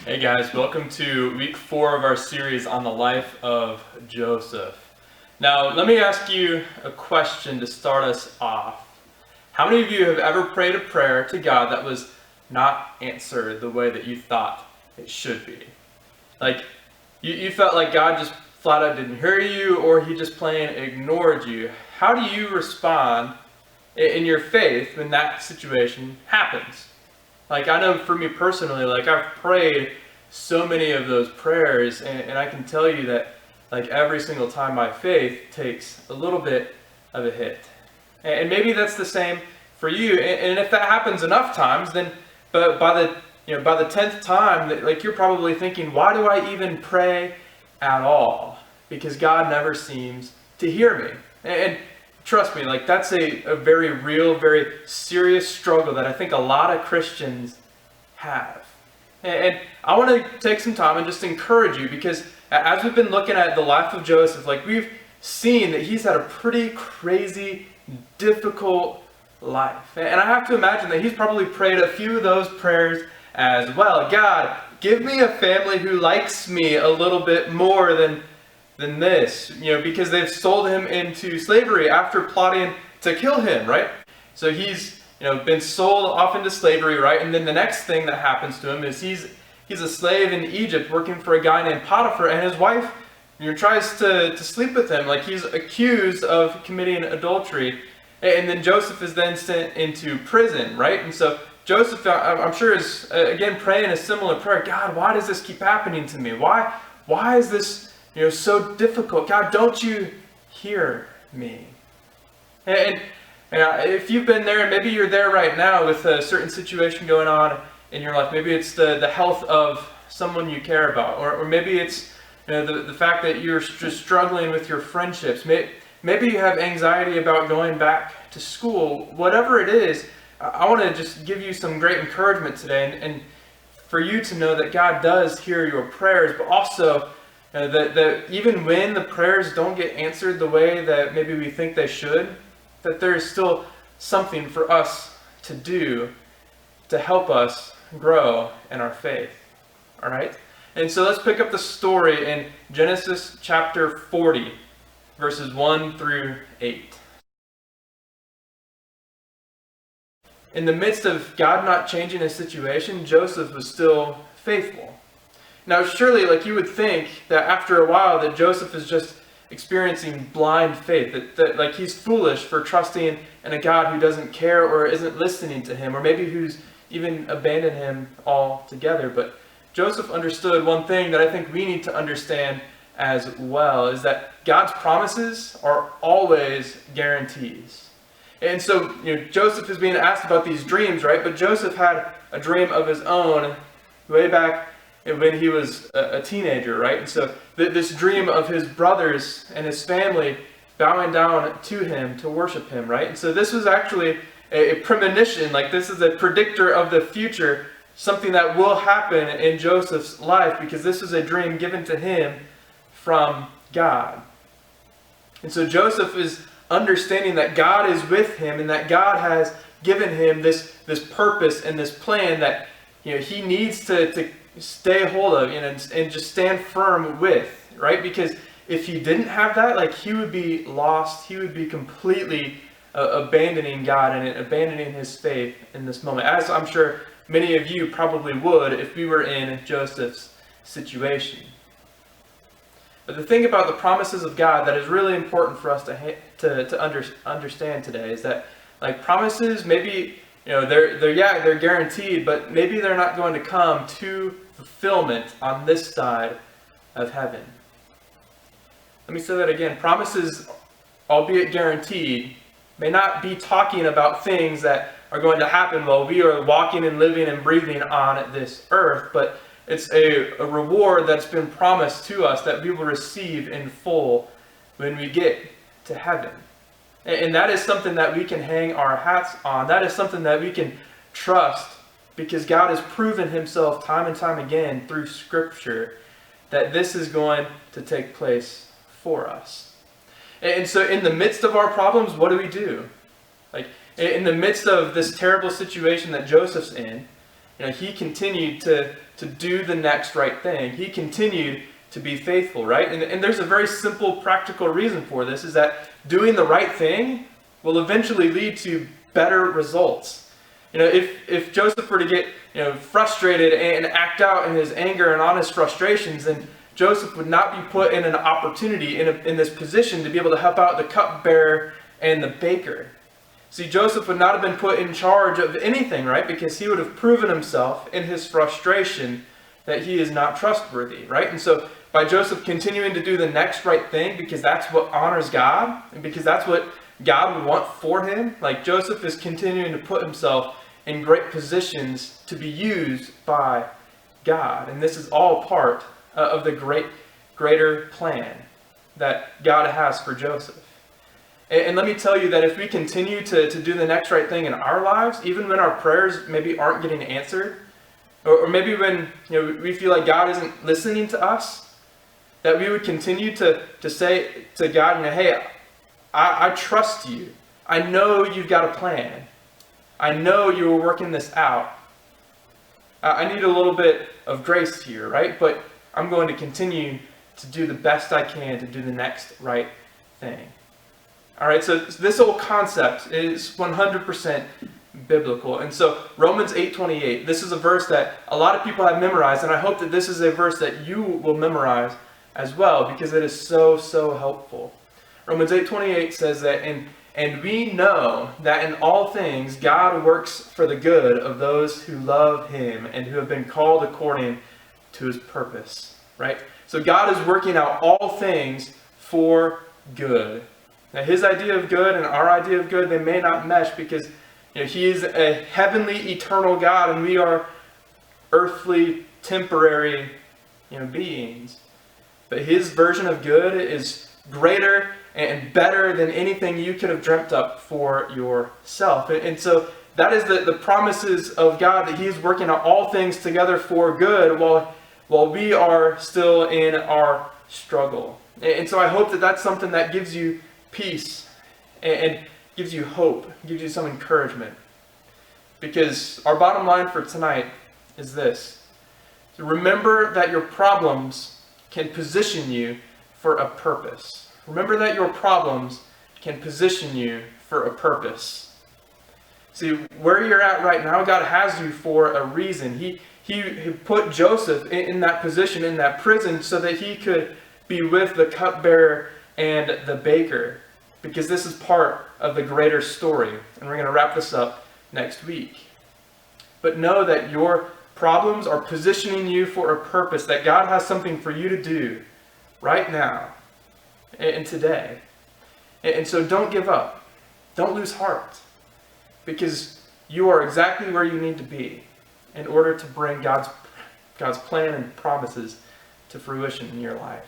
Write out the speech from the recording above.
Hey guys, welcome to week 4 of our series on the life of Joseph. Now, let me ask you a question to start us off. How many of you have ever prayed a prayer to God that was not answered the way that you thought it should be? Like, you felt like God just flat out didn't hear you, or he just plain ignored you. How do you respond in your faith when that situation happens? Like, I know for me personally, like, I've prayed so many of those prayers, and I can tell you that, like, every single time my faith takes a little bit of a hit. And maybe that's the same for you. And if that happens enough times, then, but by the 10th time, like, you're probably thinking, why do I even pray at all? Because God never seems to hear me. And trust me, like, that's a very real, very serious struggle that I think a lot of Christians have. And I want to take some time and just encourage you, because as we've been looking at the life of Joseph, like, we've seen that he's had a pretty crazy, difficult life. And I have to imagine that he's probably prayed a few of those prayers as well. God, give me a family who likes me a little bit more than this, because they've sold him into slavery after plotting to kill him, right? So he's, been sold off into slavery, right? And then the next thing that happens to him is he's a slave in Egypt working for a guy named Potiphar, and his wife, tries to sleep with him. Like, he's accused of committing adultery. And then Joseph is then sent into prison, right? And so Joseph, I'm sure, is again praying a similar prayer. God, why does this keep happening to me? Why is this so difficult? God, don't you hear me? And if you've been there, and maybe you're there right now with a certain situation going on in your life, maybe it's the health of someone you care about, or maybe it's the fact that you're just struggling with your friendships. Maybe you have anxiety about going back to school. Whatever it is, I want to just give you some great encouragement today, and for you to know that God does hear your prayers, but also that even when the prayers don't get answered the way that maybe we think they should, that there is still something for us to do to help us grow in our faith. All right? And so let's pick up the story in Genesis chapter 40, verses 1 through 8. In the midst of God not changing his situation, Joseph was still faithful. Now, surely, like, you would think that after a while that Joseph is just experiencing blind faith, that like, he's foolish for trusting in a God who doesn't care or isn't listening to him, or maybe who's even abandoned him altogether. But Joseph understood one thing that I think we need to understand as well, is that God's promises are always guarantees. And so, Joseph is being asked about these dreams, right? But Joseph had a dream of his own way back when he was a teenager, right? And so this dream of his brothers and his family bowing down to him to worship him, right? And so this was actually a premonition, like, this is a predictor of the future, something that will happen in Joseph's life, because this is a dream given to him from God. And so Joseph is understanding that God is with him, and that God has given him this purpose and this plan that he needs to stay hold of and just stand firm with, right? Because if he didn't have that, like, he would be lost. He would be completely abandoning God and abandoning his faith in this moment, as I'm sure many of you probably would if we were in Joseph's situation. But the thing about the promises of God that is really important for us to understand today is that, like, promises, maybe they're guaranteed, but maybe they're not going to come to fulfillment on this side of heaven. Let me say that again. Promises, albeit guaranteed, may not be talking about things that are going to happen while we are walking and living and breathing on this earth, but it's a reward that's been promised to us that we will receive in full when we get to heaven. And that is something that we can hang our hats on. That is something that we can trust, because God has proven himself time and time again through Scripture that this is going to take place for us. And so in the midst of our problems, what do? Like, in the midst of this terrible situation that Joseph's in, he continued to to do the next right thing. He continued to be faithful, right? And there's a very simple, practical reason for this, is that doing the right thing will eventually lead to better results. If Joseph were to get frustrated and act out in his anger and on his frustrations, then Joseph would not be put in an opportunity in this position to be able to help out the cupbearer and the baker. See, Joseph would not have been put in charge of anything, right? Because he would have proven himself in his frustration that he is not trustworthy, right? And so by Joseph continuing to do the next right thing, because that's what honors God, and because that's what God would want for him, like Joseph is continuing to put himself in great positions to be used by God. And this is all part of the greater plan that God has for Joseph. And let me tell you that if we continue to do the next right thing in our lives, even when our prayers maybe aren't getting answered, or maybe when we feel like God isn't listening to us, that we would continue to say to God, hey, I trust you. I know you've got a plan. I know you were working this out. I need a little bit of grace here, right? But I'm going to continue to do the best I can to do the next right thing. All right, so this whole concept is 100% biblical. And so Romans 8:28, this is a verse that a lot of people have memorized, and I hope that this is a verse that you will memorize as well, because it is so, so helpful. Romans 8:28 says that, and we know that in all things God works for the good of those who love him and who have been called according to his purpose, right? So God is working out all things for good. Now his idea of good and our idea of good, they may not mesh, because he is a heavenly, eternal God, and we are earthly, temporary beings. But his version of good is greater and better than anything you could have dreamt up for yourself. And so that is the promises of God, that he is working out all things together for good while we are still in our struggle. And so I hope that that's something that gives you peace and gives you hope, gives you some encouragement. Because our bottom line for tonight is this: to remember that your problems can position you for a purpose. Remember that your problems can position you for a purpose. See, where you're at right now, God has you for a reason. He put Joseph in that position, in that prison, so that he could be with the cupbearer and the baker, because this is part of the greater story. And we're going to wrap this up next week. But know that your problems are positioning you for a purpose, that God has something for you to do right now and today. And so don't give up. Don't lose heart, because you are exactly where you need to be in order to bring God's plan and promises to fruition in your life.